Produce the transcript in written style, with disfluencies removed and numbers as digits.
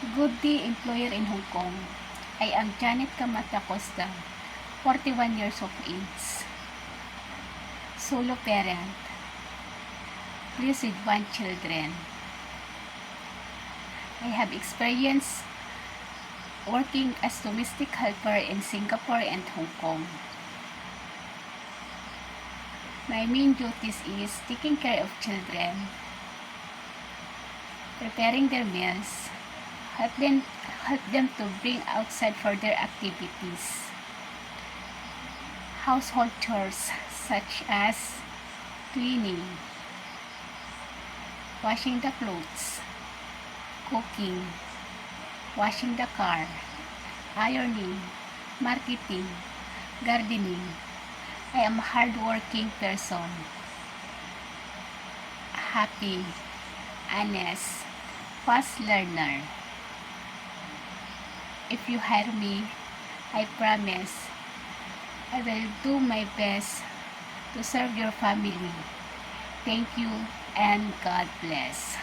Good day, employer in Hong Kong. I am Janet Camata Costa, 41 years of age, solo parent, lives with 1 children. I have experience working as domestic helper in Singapore and Hong Kong. My main duties is taking care of children, preparing their meals, help them to bring outside for their activities, household chores such as cleaning, washing the clothes, cooking, washing the car, ironing, marketing, gardening. I am a hardworking person, happy, honest, fast learner. If you hire me, I promise I will do my best to serve your family. Thank you and God bless.